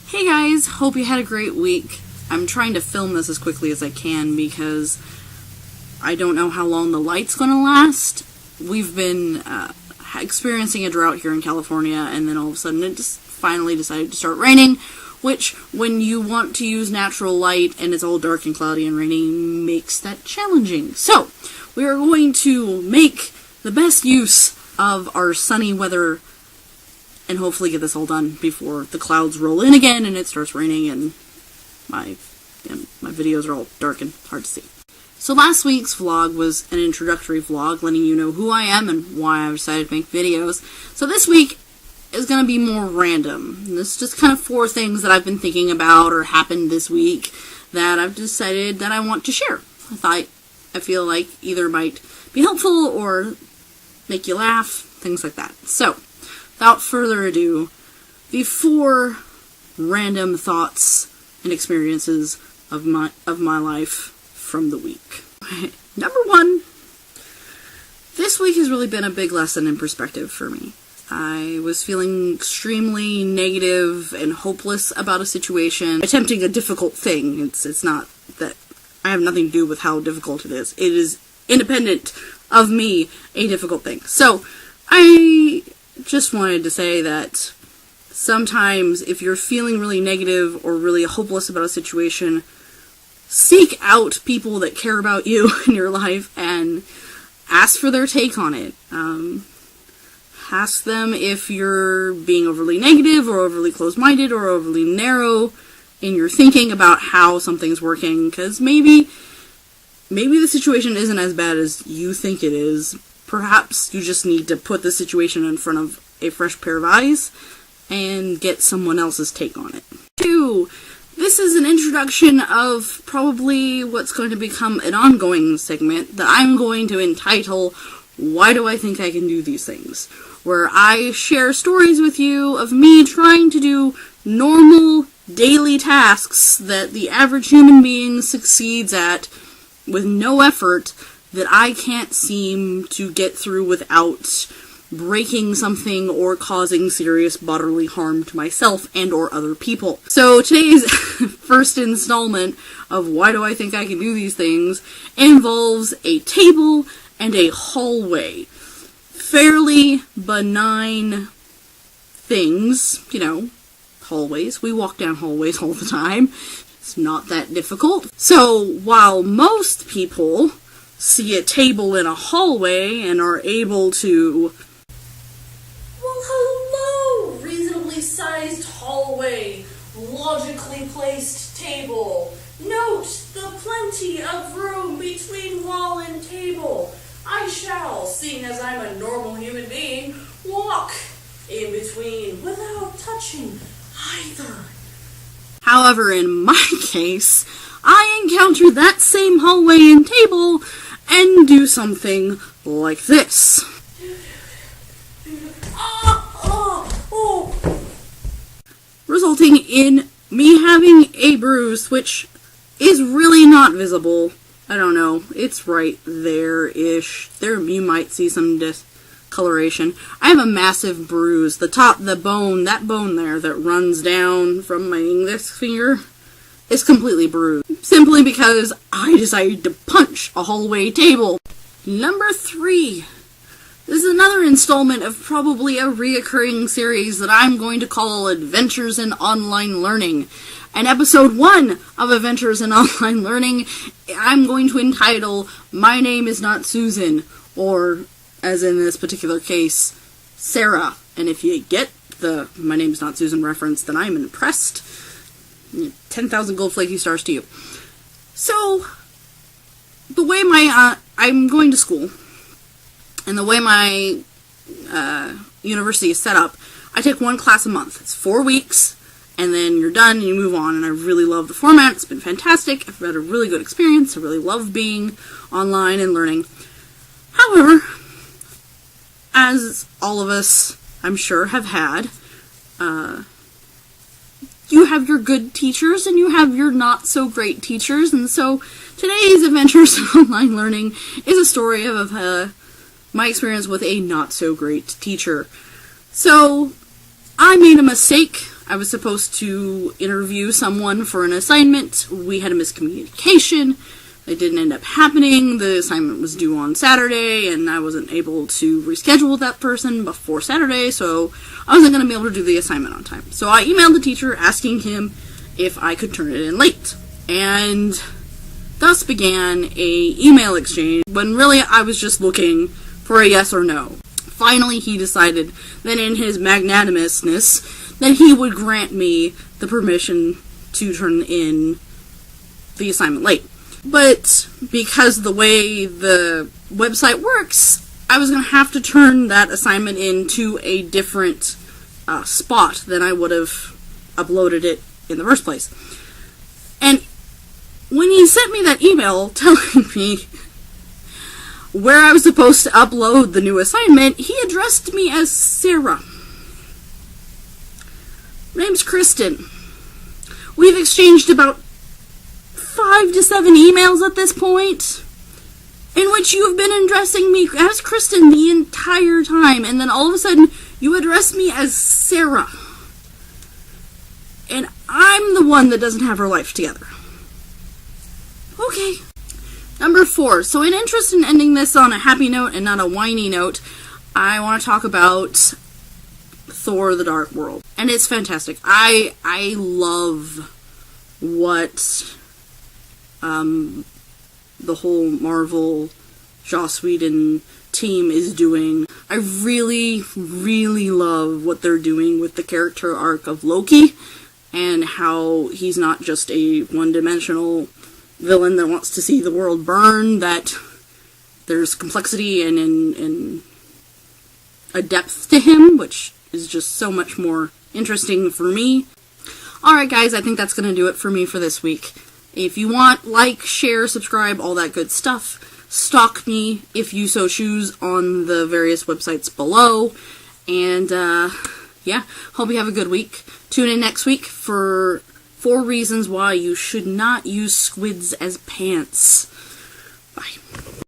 Hey guys, hope you had a great week. I'm trying to film this as quickly as I can because I don't know how long the light's going to last. We've been experiencing a drought here in California, and then all of a sudden it just finally decided to start raining, which, when you want to use natural light and it's all dark and cloudy and rainy, makes that challenging. So, we are going to make the best use of our sunny weather and hopefully get this all done before the clouds roll in again and it starts raining and my videos are all dark and hard to see. So last week's vlog was an introductory vlog letting you know who I am and why I decided to make videos. So this week is going to be more random. This is just kind of 4 things that I've been thinking about or happened this week that I've decided that I want to share. I feel like either might be helpful or make you laugh, things like that. So, without further ado, the 4 random thoughts and experiences of my life from the week. Number 1, this week has really been a big lesson in perspective for me. I was feeling extremely negative and hopeless about a situation, attempting a difficult thing. It's not that I have nothing to do with how difficult it is. It is independent of me, a difficult thing. So, I just wanted to say that sometimes if you're feeling really negative or really hopeless about a situation, seek out people that care about you in your life and ask for their take on it. Ask them if you're being overly negative or overly closed-minded or overly narrow in your thinking about how something's working, because maybe the situation isn't as bad as you think it is. Perhaps you just need to put the situation in front of a fresh pair of eyes and get someone else's take on it. 2, this is an introduction of probably what's going to become an ongoing segment that I'm going to entitle, Why Do I Think I Can Do These Things? Where I share stories with you of me trying to do normal daily tasks that the average human being succeeds at with no effort, that I can't seem to get through without breaking something or causing serious bodily harm to myself and or other people. So today's first installment of Why Do I Think I Can Do These Things involves a table and a hallway. Fairly benign things, hallways. We walk down hallways all the time. It's not that difficult. So while most people see a table in a hallway and are able to, well, hello, reasonably sized hallway, logically placed table. Note the plenty of room between wall and table. I shall, seeing as I'm a normal human being, walk in between without touching either. However, in my case, I encounter that same hallway and table and do something like this. Resulting in me having a bruise, which is really not visible. I don't know, it's right there-ish. There you might see some discoloration. I have a massive bruise. The bone, that bone there that runs down from my index finger is completely bruised. Simply because I decided to punch a hallway table. Number 3. This is another installment of probably a reoccurring series that I'm going to call Adventures in Online Learning. And episode 1 of Adventures in Online Learning, I'm going to entitle, My Name is Not Susan, or, as in this particular case, Sarah. And if you get the My Name is Not Susan reference, then I'm impressed. 10,000 gold flaky stars to you. So, the way I'm going to school, and the way my university is set up, I take 1 class a month. It's 4 weeks, and then you're done and you move on, and I really love the format. It's been fantastic. I've had a really good experience. I really love being online and learning. However, as all of us, I'm sure, have had, you have your good teachers and you have your not so great teachers, and so today's Adventures in Online Learning is a story of my experience with a not so great teacher. So I made a mistake. I was supposed to interview someone for an assignment. We had a miscommunication. It didn't end up happening. The assignment was due on Saturday, and I wasn't able to reschedule that person before Saturday, so I wasn't going to be able to do the assignment on time. So I emailed the teacher asking him if I could turn it in late. And thus began a email exchange when really I was just looking for a yes or no. Finally, he decided that in his magnanimousness that he would grant me the permission to turn in the assignment late. But because the way the website works, I was going to have to turn that assignment into a different spot than I would have uploaded it in the first place. And when he sent me that email telling me where I was supposed to upload the new assignment, he addressed me as Sarah. My name's Kristen. We've exchanged about 5 to 7 emails at this point, in which you have been addressing me as Kristen the entire time, and then all of a sudden you address me as Sarah. And I'm the one that doesn't have her life together. Okay. Number 4. So in interest in ending this on a happy note and not a whiny note, I want to talk about Thor: The Dark World. And it's fantastic. I love what the whole Marvel Joss Whedon team is doing. I really, really love what they're doing with the character arc of Loki, and how he's not just a one-dimensional villain that wants to see the world burn, that there's complexity and a depth to him, which is just so much more interesting for me. Alright guys, I think that's going to do it for me for this week. If you want, like, share, subscribe, all that good stuff. Stalk me, if you so choose, on the various websites below. And, yeah, hope you have a good week. Tune in next week for 4 reasons why you should not use squids as pants. Bye.